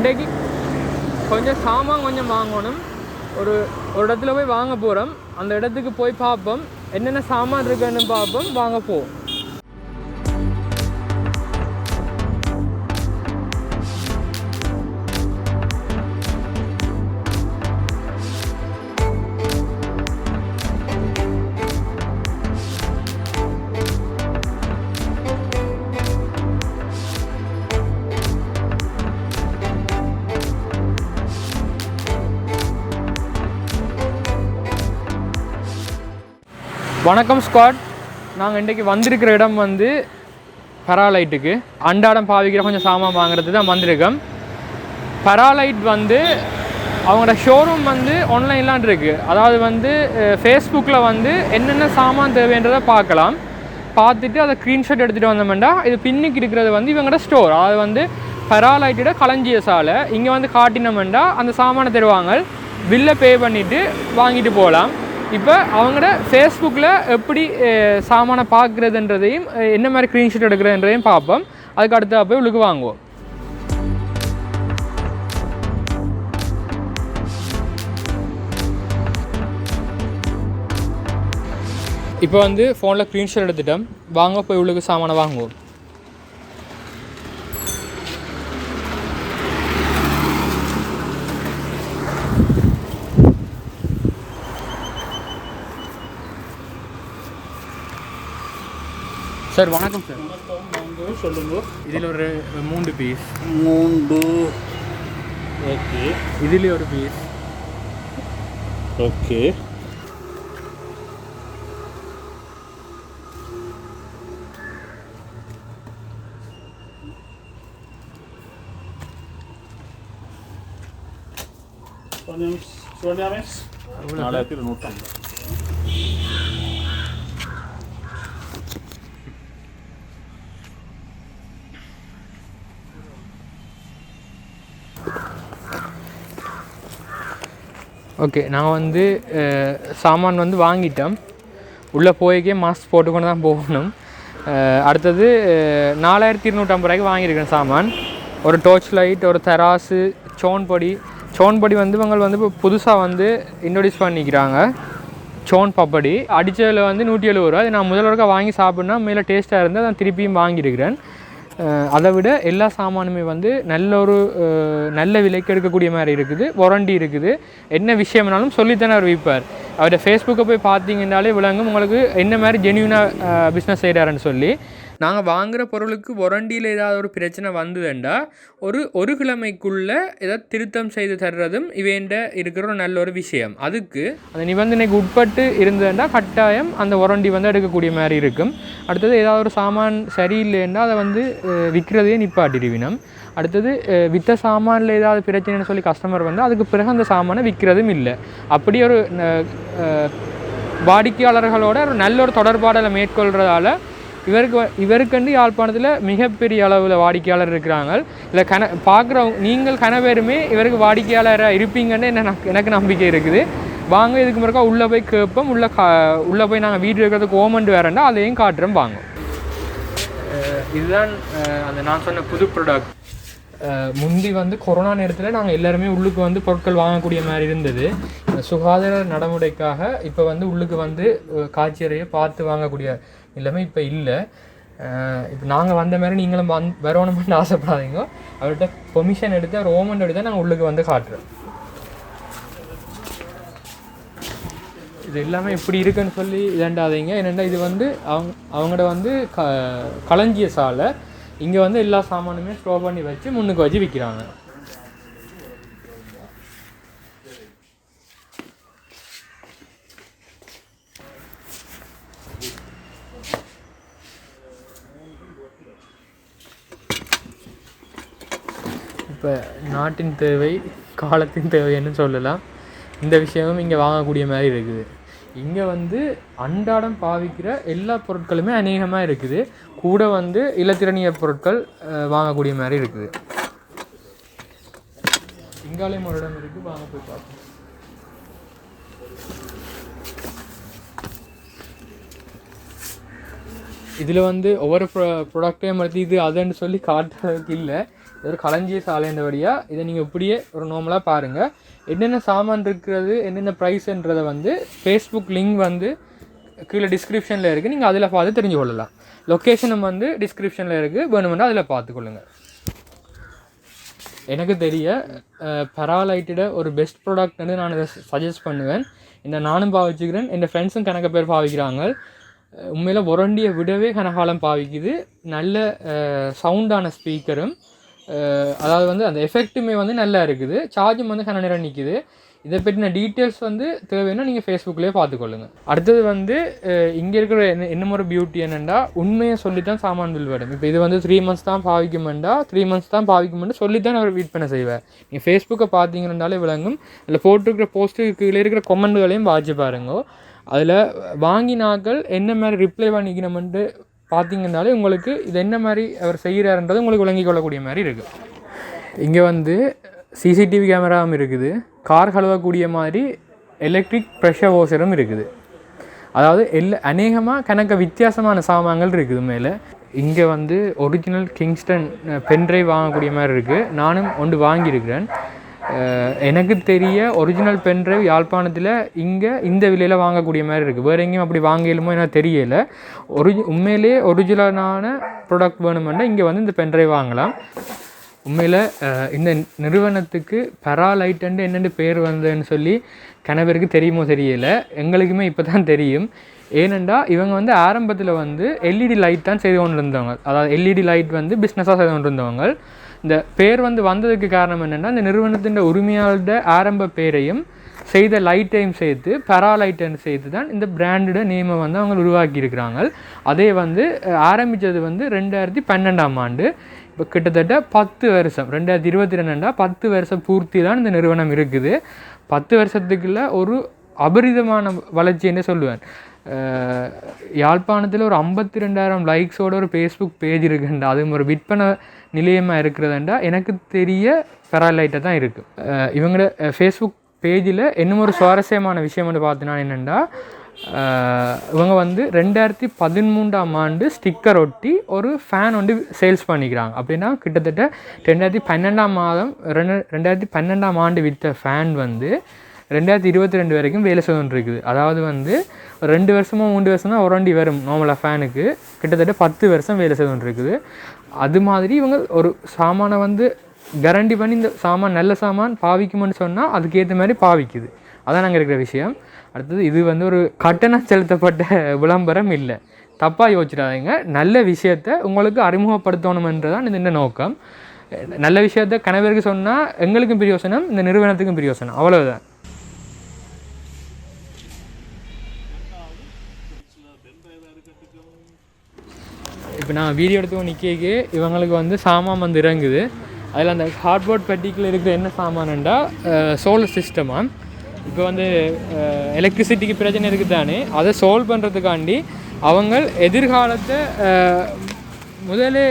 இன்றைக்கு கொஞ்சம் சாமான் கொஞ்சம் வாங்கணும். ஒரு இடத்துல போய் வாங்க போகிறோம். அந்த இடத்துக்கு போய் பார்ப்போம் என்னென்ன சாமான் இருக்குன்னு பார்ப்போம். வாங்க போவோம். வணக்கம் ஸ்குவாட். நாங்கள் இன்றைக்கி வந்திருக்கிற இடம் வந்து பராலைட்டுக்கு அன்றாடம் பாவிக்கிற கொஞ்சம் சாமான் வாங்குறது தான் வந்திருக்கோம். பராலைட் வந்து அவங்களோட ஷோரூம் வந்து ஆன்லைன்லாம் இருக்குது. அதாவது வந்து ஃபேஸ்புக்கில் வந்து என்னென்ன சாமான் தேவைன்றதை பார்க்கலாம். பார்த்துட்டு அதை ஸ்க்ரீன்ஷாட் எடுத்துகிட்டு வந்தோம்னா இது பின்னுக்கு இருக்கிறது வந்து இவங்களோட ஸ்டோர். அதாவது வந்து பராலைட்டோட களஞ்சிய சாலை. இங்கே வந்து காட்டினோம்னா அந்த சாமானை தருவாங்க. பில்லை பே பண்ணிவிட்டு வாங்கிட்டு போகலாம். இப்போ அவங்களோட ஃபேஸ்புக்கில் எப்படி சாமானை பார்க்குறதுன்றதையும் என்ன மாதிரி ஸ்க்ரீன்ஷாட் எடுக்கிறதுன்றதையும் பார்ப்போம். அதுக்கு அடுத்த போய் உள்ளுக்கு வாங்குவோம். இப்போ வந்து ஃபோனில் ஸ்க்ரீன்ஷாட் எடுத்துட்டோம். வாங்க போய் உள்ளுக்கு சாமானை வாங்குவோம். சார் வணக்கம் சார். வணக்கம், சொல்லுங்க. இதில் ஒரு 3 பீஸ். 3 ஓகே. இதில் ஒரு பீஸ். ஓகே. நாலாயிரத்தி 150. ஓகே, நாங்கள் வந்து சாமான் வந்து வாங்கிட்டோம். உள்ளே போய்க்கே மாஸ்க் போட்டுக்கொண்டு தான் போகணும். அடுத்தது 4250 ரூபாய்க்கு வாங்கியிருக்கேன் சாமான். ஒரு டார்ச் லைட், ஒரு தராசு, சோன்பொடி வந்து இவங்க வந்து இப்போ புதுசாக வந்து இன்ட்ரொடியூஸ் பண்ணிக்கிறாங்க. சோன் பப்படி அடித்ததில் வந்து 170 ரூபா. அது நான் முதல்வருக்கா வாங்கி சாப்பிட்னா மேலே டேஸ்ட்டாக இருந்தால் நான் திருப்பியும் வாங்கியிருக்கிறேன். அதை விட எல்லா சாமானுமே வந்து நல்ல விலைக்கு எடுக்கக்கூடிய மாதிரி இருக்குது. வாரண்டி இருக்குது. என்ன விஷயம்னாலும் சொல்லித்தானே அவர் விற்பார். அவருடைய ஃபேஸ்புக்கை போய் பார்த்தீங்கன்னாலே விளங்கும் உங்களுக்கு என்ன மாதிரி ஜென்யூனாக பிஸ்னஸ் செய்கிறாருன்னு சொல்லி. நாங்கள் வாங்குகிற பொருளுக்கு வாரண்டியில் ஏதாவது ஒரு பிரச்சனை வந்ததுண்டா ஒரு கிழமைக்குள்ளே ஏதாவது திருத்தம் செய்து தர்றதும் இவேண்ட இருக்கிற ஒரு நல்ல ஒரு விஷயம். அதுக்கு அந்த நிபந்தனைக்கு உட்பட்டு இருந்ததுண்டா கட்டாயம் அந்த வாரண்டி வந்து எடுக்கக்கூடிய மாதிரி இருக்கும். அடுத்தது ஏதாவது ஒரு சாமான் சரியில்லைன்னா அதை வந்து விற்கிறதையே நிப்பாட்டிடுவினம். அடுத்தது விற்ற சாமானில் ஏதாவது பிரச்சனைன்னு சொல்லி கஸ்டமர் வந்து அதுக்கு பிறகு அந்த சாமானை விற்கிறதும் இல்லை. அப்படி ஒரு வாடிக்கையாளர்களோட ஒரு நல்ல ஒரு தொடர்பாடலை மேற்கொள்கிறதால இவருக்கண்டு யாழ்ப்பாணத்தில் மிகப்பெரிய அளவில் வாடிக்கையாளர் இருக்கிறாங்க. இல்லை பார்க்குறவங்க நீங்கள் கனவேருமே இவருக்கு வாடிக்கையாளராக இருப்பீங்கன்னு எனக்கு நம்பிக்கை இருக்குது. வாங்க, இதுக்கு முறைக்கா உள்ளே போய் கேட்போம். உள்ளே போய் நாங்கள் வீட்டில் இருக்கிறதுக்கு ஓமெண்ட் வேறேன்டா அதையும் காட்டுறோம். வாங்க. இதுதான் அந்த நான் சொன்ன புது ப்ராடக்ட். முந்தி வந்து கொரோனா நேரத்தில் நாங்கள் எல்லாருமே உள்ளுக்கு வந்து பொருட்கள் வாங்கக்கூடிய மாதிரி இருந்தது. சுகாதார நடைமுறைக்காக இப்போ வந்து உள்ளுக்கு வந்து காட்சியறையை பார்த்து வாங்கக்கூடிய எல்லாமே இப்போ இல்லை. இப்போ நாங்கள் வந்த மாதிரி நீங்களும் வரணும்னு ஆசைப்படாதீங்க. அவர்கிட்ட பெர்மிஷன் எடுத்து அவர் ஓமெண்ட் எடுத்து நாங்கள் உள்ளுக்கு வந்து காட்டுறோம். இது எல்லாமே இப்படி இருக்குன்னு சொல்லி இதண்டாதீங்க. என்னென்னா இது வந்து அவங்களோட வந்து களஞ்சிய சாலை. இங்கே வந்து எல்லா சாமானுமே ஸ்டோர் பண்ணி வச்சு முன்னுக்கு வச்சு விற்கிறாங்க. இப்போ நாட்டின் தேவை காலத்தின் தேவைன்னு சொல்லலாம். இந்த விஷயமும் இங்கே வாங்கக்கூடிய மாதிரி இருக்குது. இங்கே வந்து அன்றாடம் பாவிக்கிற எல்லா பொருட்களுமே அநேகமாக இருக்குது. கூட வந்து இலத்திரனியல் பொருட்கள் வாங்கக்கூடிய மாதிரி இருக்குது. இங்காலையும் ஒரு இடம் இருக்குது, வாங்க போய் பார்ப்போம். இதில் வந்து ஒவ்வொரு ப்ராடக்டையும் பற்றி இது அதுன்னு சொல்லி காட்டுறதுக்கு இல்லை. இது ஒரு களஞ்சிய சாலைன்றபடியாக இதை நீங்கள் இப்படியே ஒரு நார்மலாக பாருங்கள். என்னென்ன சாமான் இருக்கிறது, என்னென்ன ப்ரைஸுன்றதை வந்து ஃபேஸ்புக் லிங்க் வந்து கீழே டிஸ்கிரிப்ஷனில் இருக்குது, நீங்கள் அதில் பார்த்து தெரிஞ்சு கொள்ளலாம். லொக்கேஷனும் வந்து டிஸ்கிரிப்ஷனில் இருக்குது, வேணுமெண்டா அதில் பார்த்துக்கொள்ளுங்கள். எனக்கு தெரிய பெராலைட்டோட ஒரு பெஸ்ட் ப்ராடக்ட் வந்து நான் இதை சஜஸ்ட் பண்ணுவேன். இந்த நானும் பாவிச்சுக்கிறேன், என் ஃப்ரெண்ட்ஸும் கணக்க பேர் பாவிக்கிறாங்க. உண்மையில் ஒரண்டியை விடவே கனகாலம் பாவிக்குது. நல்ல சவுண்டான ஸ்பீக்கரும், அதாவது வந்து அந்த எஃபெக்ட்டுமே வந்து நல்லா இருக்குது. சார்ஜும் வந்து கன நேரம் நிற்குது. இதை பற்றின டீட்டெயில்ஸ் வந்து தேவைன்னா நீங்கள் ஃபேஸ்புக்லேயே பார்த்துக்கொள்ளுங்கள். அடுத்தது வந்து இங்கே இருக்கிற இன்னும் ஒரு பியூட்டி என்னென்னா, உண்மையை சொல்லித்தான் சாமான் பில் வரும். இப்போ இது வந்து 3 months தான் பாவிக்குமெண்டா 3 months தான் பாவிக்குமெண்டு சொல்லித்தான் அவர் வீட் பண்ண செய்வேன். நீங்கள் ஃபேஸ்புக்கை பார்த்தீங்கன்னாலே விளங்கும். அதில் போட்டிருக்கிற போஸ்ட்டுக்கு கீழே இருக்கிற கொமெண்ட்களையும் வாட்சி பாருங்க. அதில் வாங்கினாக்கள் என்ன மாதிரி ரிப்ளை பண்ணிக்கணுமென்ட்டு பார்த்தீங்கன்னாலே உங்களுக்கு இது என்ன மாதிரி அவர் செய்கிறாருன்றது உங்களுக்கு விளங்கி கொள்ளக்கூடிய மாதிரி இருக்குது. இங்கே வந்து சிசிடிவி கேமராவும் இருக்குது, கார் கழுவக்கூடிய மாதிரி எலக்ட்ரிக் ப்ரெஷர் வாஷரும் இருக்குது. அதாவது அநேகமாக கணக்க வித்தியாசமான சாமான்கள் இருக்குது மேலே. இங்கே வந்து ஒரிஜினல் கிங்ஸ்டன் பென்ட்ரைவ் வாங்கக்கூடிய மாதிரி இருக்குது. நானும் ஒன்று வாங்கியிருக்கிறேன். எனக்கு தெரிய ஒரிஜினல் பென்ட்ரைவ் யாழ்ப்பாணத்தில் இங்கே இந்த விலையில் வாங்கக்கூடிய மாதிரி இருக்குது. வேறு எங்கேயும் அப்படி வாங்கலுமோ எனக்கு தெரியலை. உண்மையிலே ஒரிஜினலான ப்ராடக்ட் வேணுமென்னா இங்கே வந்து இந்த பென்ட்ரைவ் வாங்கலாம். உண்மையில் இந்த நிறுவனத்துக்கு பெராலைட்டுன்னு என்னென்னு பேர் வந்ததுன்னு சொல்லி கணவருக்கு தெரியுமோ தெரியலை, எங்களுக்குமே இப்போ தான் தெரியும். ஏனெண்டா இவங்க வந்து ஆரம்பத்தில் வந்து எல்இடி லைட் தான் செய்து கொண்டு இருந்தவங்க. அதாவது எல்இடி லைட் வந்து பிஸ்னஸாக செய்து கொண்டு இருந்தவங்க. இந்த பேர் வந்து வந்ததுக்கு காரணம் என்னென்னா, இந்த நிறுவனத்தின் உரிமையாளர்கிட்ட ஆரம்ப பேரையும் செய்த லைட்டையும் சேர்த்து பெராலைட்டுன்னு சேர்த்து தான் இந்த பிராண்டோட நேமை வந்து அவங்க உருவாக்கியிருக்கிறாங்க. அதே வந்து ஆரம்பித்தது வந்து 2012ஆம் ஆண்டு. இப்போ கிட்டத்தட்ட 10 வருஷம், 2022 10 வருஷம் பூர்த்தி தான் இந்த நிறுவனம் இருக்குது. 10 வருஷத்துக்குள்ள ஒரு அபரிதமான வளர்ச்சின்னு சொல்லுவேன். யாழ்ப்பாணத்தில் ஒரு 52,000 லைக்ஸோட ஒரு ஃபேஸ்புக் பேஜ் இருக்குண்டா, அது ஒரு விற்பனை நிலையமாக இருக்கிறதுண்டா எனக்கு தெரிய பெராலைட்டை தான் இருக்குது. இவங்களோட ஃபேஸ்புக் பேஜில் இன்னும் ஒரு சுவாரஸ்யமான விஷயம் வந்து பார்த்தீங்கன்னா என்னென்னா, இவங்க வந்து 2013ஆம் ஆண்டு ஸ்டிக்கர் ஒட்டி ஒரு ஃபேன் வந்து சேல்ஸ் பண்ணிக்கிறாங்க. அப்படின்னா கிட்டத்தட்ட 2012ஆம் ஆண்டு விற்ற ஃபேன் வந்து 2022 வரைக்கும் வேலை செய்து இருக்குது. அதாவது வந்து 2 வருஷமோ 3 வருஷம் தான் ஒரண்டி வரும் நார்மலாக ஃபேனுக்கு. கிட்டத்தட்ட 10 வருஷம் வேலை செய்து இருக்குது. அது மாதிரி இவங்க ஒரு சாமானை வந்து கேரண்டி பண்ணி இந்த சாமான் நல்ல சாமான் பாவிக்குமென்னு சொன்னால் அதுக்கேற்ற மாதிரி பாவிக்குது. அதான் நாங்கள் இருக்கிற விஷயம். அடுத்தது இது வந்து ஒரு கட்டணம் செலுத்தப்பட்ட விளம்பரம் இல்லை, தப்பாக யோசிச்சிடாதீங்க. நல்ல விஷயத்தை உங்களுக்கு அறிமுகப்படுத்தணுமென்றதான் இந்த நோக்கம். நல்ல விஷயத்த கணவருக்கு சொன்னால் எங்களுக்கும் பிரயோசனம், இந்த நிறுவனத்துக்கும் பிரயோசனம், அவ்வளவுதான். இப்போ நான் வீடியோ எடுத்து நிற்கே இவங்களுக்கு வந்து சாமான் வந்து இறங்குது. அதில் அந்த கார்ட்போர்ட் பெட்டிக்கில் இருக்கிற என்ன சாமானுண்டா சோலார் சிஸ்டமாக. இப்போ வந்து எலக்ட்ரிசிட்டிக்கு பிரச்சனை இருக்குது தானே, அதை சால்வ் பண்ணுறதுக்காண்டி அவங்க எதிர்காலத்தை முதலே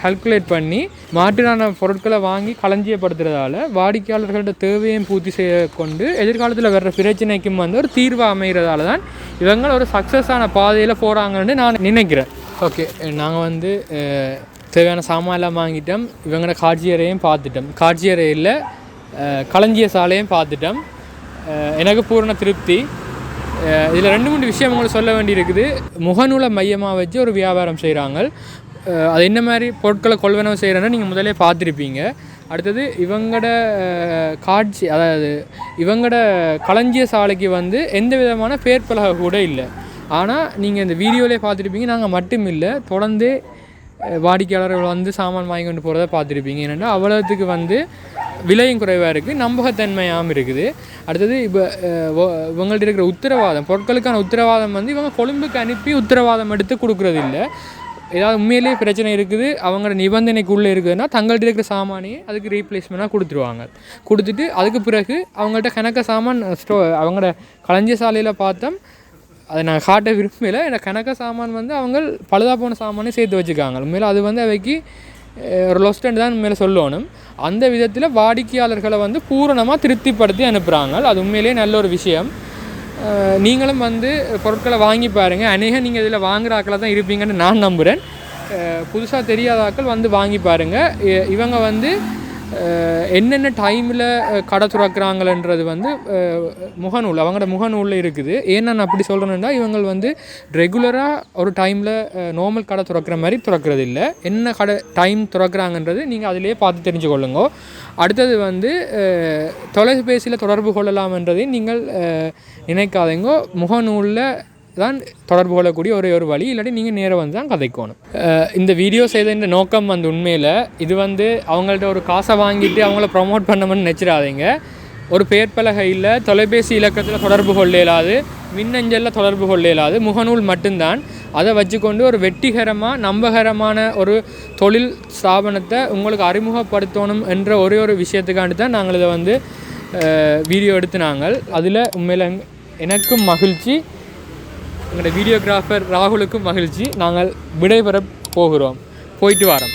கால்குலேட் பண்ணி மாற்றான பொருட்களை வாங்கி களஞ்சியப்படுத்துறதால வாடிக்கையாளர்களோட தேவையும் பூர்த்தி செய்ய கொண்டு எதிர்காலத்தில் வர்ற பிரச்சனைக்கும் வந்து ஒரு தீர்வாக அமைகிறதால தான் இவங்க ஒரு சக்ஸஸான பாதையில் போகிறாங்கன்னு நான் நினைக்கிறேன். ஓகே, நாங்கள் வந்து தேவையான சாமான்லாம் வாங்கிட்டோம். இவங்களோட காட்சியறையும் பார்த்துட்டோம். காட்சியறையில் களஞ்சிய சாலையும் பார்த்துட்டோம். எனக்கு பூரண திருப்தி. இதில் 2-3 விஷயம் உங்களுக்கு சொல்ல வேண்டியிருக்குது. முகநூலை மையமாக வச்சு ஒரு வியாபாரம் செய்கிறாங்க. அது என்ன மாதிரி பொருட்களை கொள்வனவு செய்கிறேன்னு நீங்கள் முதலே பார்த்துருப்பீங்க. அடுத்தது இவங்களோட காட்சி, அதாவது இவங்களோட களஞ்சிய சாலைக்கு வந்து எந்த விதமான பேர் பலகை கூட இல்லை. ஆனால் நீங்கள் இந்த வீடியோவிலே பார்த்துருப்பீங்க, நாங்கள் மட்டும் இல்லை தொடர்ந்து வாடிக்கையாளர்கள் வந்து சாமான் வாங்கி கொண்டு போகிறத பார்த்துருப்பீங்க. ஏன்னா அவ்வளோத்துக்கு வந்து விலையும் குறைவாக இருக்குது, நம்பகத்தன்மையாகவும் இருக்குது. அடுத்தது இப்போ இவங்கள்ட்ட இருக்கிற உத்தரவாதம், பொருட்களுக்கான உத்தரவாதம் வந்து இவங்க கொழும்புக்கு அனுப்பி உத்தரவாதம் எடுத்து கொடுக்குறது இல்லை. ஏதாவது உண்மையிலேயே பிரச்சனை இருக்குது, அவங்களோட நிபந்தனைக்குள்ளே இருக்குதுன்னா தங்கள்கிட்ட இருக்கிற சாமானையே அதுக்கு ரீப்ளேஸ்மெண்ட்டாக கொடுத்துருவாங்க. கொடுத்துட்டு அதுக்கு பிறகு அவங்கள்ட்ட கணக்க சாமான் அவங்களோட களஞ்சிய சாலையில் பார்த்தோம். அதை நான் காட்ட விரும்பல. எனக்கு கணக்க சாமான் வந்து அவங்க பழுதாக போன சாமானே சேர்த்து வச்சுருக்காங்க. உண்மையில் அது வந்து அவைக்கு ஒரு லொஸ்டன்ட் தான் உண்மையில சொல்லணும். அந்த விதத்தில் வாடிக்கையாளர்களை வந்து பூரணமாக திருப்திப்படுத்தி அனுப்புகிறாங்க. அது உண்மையிலேயே நல்ல ஒரு விஷயம். நீங்களும் வந்து பொருட்களை வாங்கி பாருங்கள். அநேகம் நீங்கள் இதில் வாங்குகிற ஆக்களை தான் இருப்பீங்கன்னு நான் நம்புகிறேன். புதுசாக தெரியாத ஆக்கள் வந்து வாங்கி பாருங்கள். இவங்க வந்து என்னென்ன டைமில் கடை துறக்கிறாங்களன்றது வந்து முகநூல் அவங்களோட முகநூலில் இருக்குது. ஏன்னா நான் அப்படி சொல்கிறேன்னா இவங்க வந்து ரெகுலராக ஒரு டைமில் நார்மல் கடை துறக்கிற மாதிரி துறக்கிறது இல்லை. என்ன கடை டைம் துறக்கிறாங்கன்றது நீங்கள் அதிலே பார்த்து தெரிஞ்சுக்கொள்ளுங்க. அடுத்தது வந்து தொலைபேசியில் தொடர்பு கொள்ளலாம்ன்றதையும் நீங்கள் நினைக்காதீங்க. முகநூலில் தான் தொடர்பு கொள்ளக்கூடிய ஒரு வழி. இல்லாட்டி நீங்கள் நேராக வந்து தான் கதைக்கணும். இந்த வீடியோ செய்த இந்த நோக்கம் வந்து உண்மையில் இது வந்து அவங்கள்ட்ட ஒரு காசை வாங்கிட்டு அவங்கள ப்ரொமோட் பண்ணணும்னு நினச்சிடாதீங்க. ஒரு பேர் பலகையில் தொலைபேசி இலக்கத்தில் தொடர்பு கொள்ள இயலாது, மின்னஞ்சலில் தொடர்பு கொள்ள இயலாது, முகநூல் மட்டும்தான். அதை வச்சுக்கொண்டு ஒரு வெற்றிகரமாக நம்பகரமான ஒரு தொழில் ஸ்தாபனத்தை உங்களுக்கு அறிமுகப்படுத்தணும் என்ற ஒரு விஷயத்துக்காண்டி தான் நாங்கள் இதை வந்து வீடியோ எடுத்து நாங்கள் அதில் உண்மையில் எனக்கும் மகிழ்ச்சி, எங்களோட வீடியோகிராஃபர் ராகுலுக்கும் மகிழ்ச்சி. நாங்கள் விடைபெற போகிறோம். போயிட்டு வரோம்.